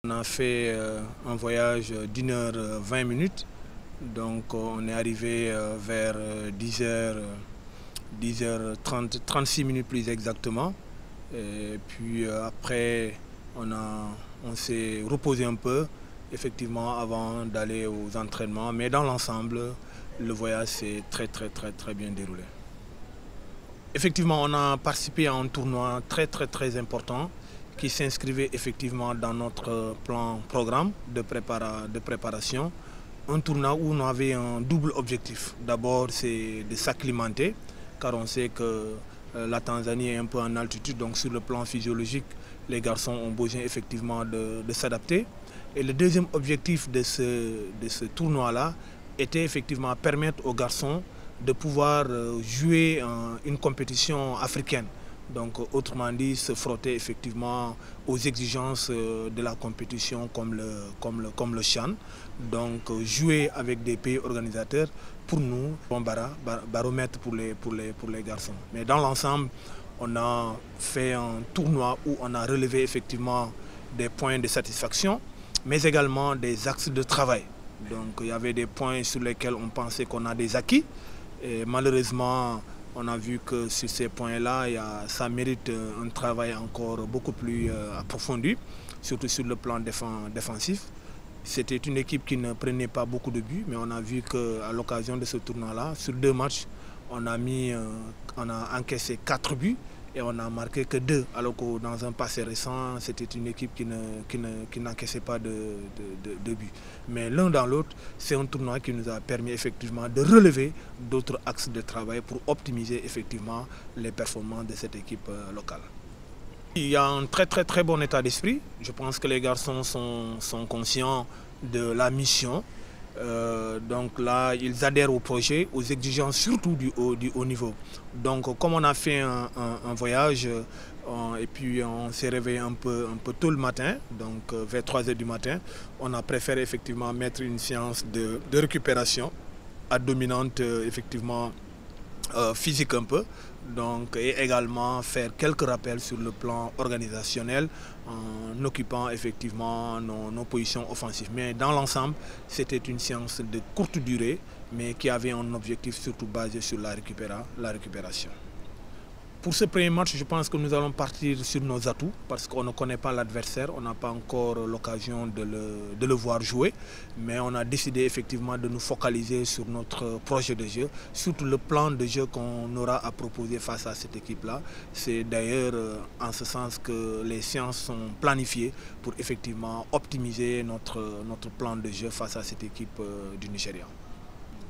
On a fait un voyage d'1 h 20. Donc on est arrivé vers 10h30, 36 minutes plus exactement. Et puis après, on s'est reposé un peu, effectivement, avant d'aller aux entraînements. Mais dans l'ensemble, le voyage s'est très bien déroulé. Effectivement, on a participé à un tournoi très important qui s'inscrivait effectivement dans notre programme de préparation. Un tournoi où on avait un double objectif. D'abord, c'est de s'acclimater, car on sait que la Tanzanie est un peu en altitude, donc sur le plan physiologique, les garçons ont besoin effectivement de s'adapter. Et le deuxième objectif de ce tournoi-là était effectivement permettre aux garçons de pouvoir jouer une compétition africaine. Donc autrement dit, se frotter effectivement aux exigences de la compétition comme le CHAN. Donc jouer avec des pays organisateurs, pour nous, un baromètre pour les garçons. Mais dans l'ensemble, on a fait un tournoi où on a relevé effectivement des points de satisfaction, mais également des axes de travail. Donc il y avait des points sur lesquels on pensait qu'on a des acquis. Et malheureusement, on a vu que sur ces points-là, ça mérite un travail encore beaucoup plus approfondi, surtout sur le plan défensif. C'était une équipe qui ne prenait pas beaucoup de buts, mais on a vu qu'à l'occasion de ce tournoi-là, sur 2 matchs, on a encaissé 4 buts et on n'a marqué que 2. Alors que dans un passé récent, c'était une équipe qui n'encaissait pas de buts. Mais l'un dans l'autre, c'est un tournoi qui nous a permis effectivement de relever d'autres axes de travail pour optimiser effectivement les performances de cette équipe locale. Il y a un très bon état d'esprit. Je pense que les garçons sont conscients de la mission. Donc là, ils adhèrent au projet, aux exigences surtout du haut niveau. Donc comme on a fait un voyage et puis on s'est réveillé un peu tôt le matin, donc vers 3 h du matin, on a préféré effectivement mettre une séance de récupération à dominante effectivement physique un peu, donc, et également faire quelques rappels sur le plan organisationnel en occupant effectivement nos positions offensives. Mais dans l'ensemble, c'était une séance de courte durée, mais qui avait un objectif surtout basé sur la récupération. Pour ce premier match, je pense que nous allons partir sur nos atouts parce qu'on ne connaît pas l'adversaire, on n'a pas encore l'occasion de le voir jouer, mais on a décidé effectivement de nous focaliser sur notre projet de jeu, surtout le plan de jeu qu'on aura à proposer face à cette équipe-là. C'est d'ailleurs en ce sens que les séances sont planifiées pour effectivement optimiser notre plan de jeu face à cette équipe du Nigeria.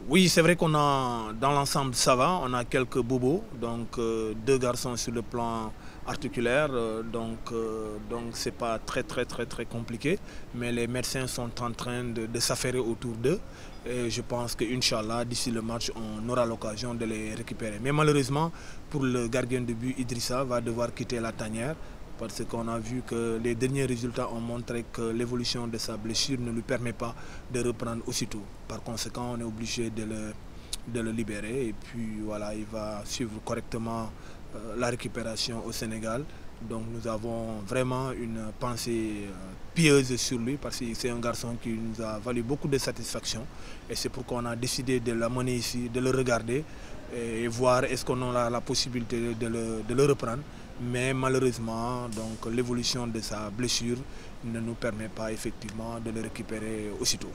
Oui, c'est vrai qu'on a, dans l'ensemble, ça va. On a quelques bobos, donc 2 garçons sur le plan articulaire, donc c'est pas très compliqué. Mais les médecins sont en train de s'affairer autour d'eux. Et je pense qu'Inch'Allah, d'ici le match, on aura l'occasion de les récupérer. Mais malheureusement, pour le gardien de but, Idrissa va devoir quitter la tanière, parce qu'on a vu que les derniers résultats ont montré que l'évolution de sa blessure ne lui permet pas de reprendre aussitôt. Par conséquent, on est obligé de le libérer et puis voilà, il va suivre correctement la récupération au Sénégal. Donc nous avons vraiment une pensée pieuse sur lui parce que c'est un garçon qui nous a valu beaucoup de satisfaction et c'est pourquoi on a décidé de l'amener ici, de le regarder et voir est-ce qu'on a la possibilité de le reprendre. Mais malheureusement, l'évolution de sa blessure ne nous permet pas effectivement de le récupérer aussitôt.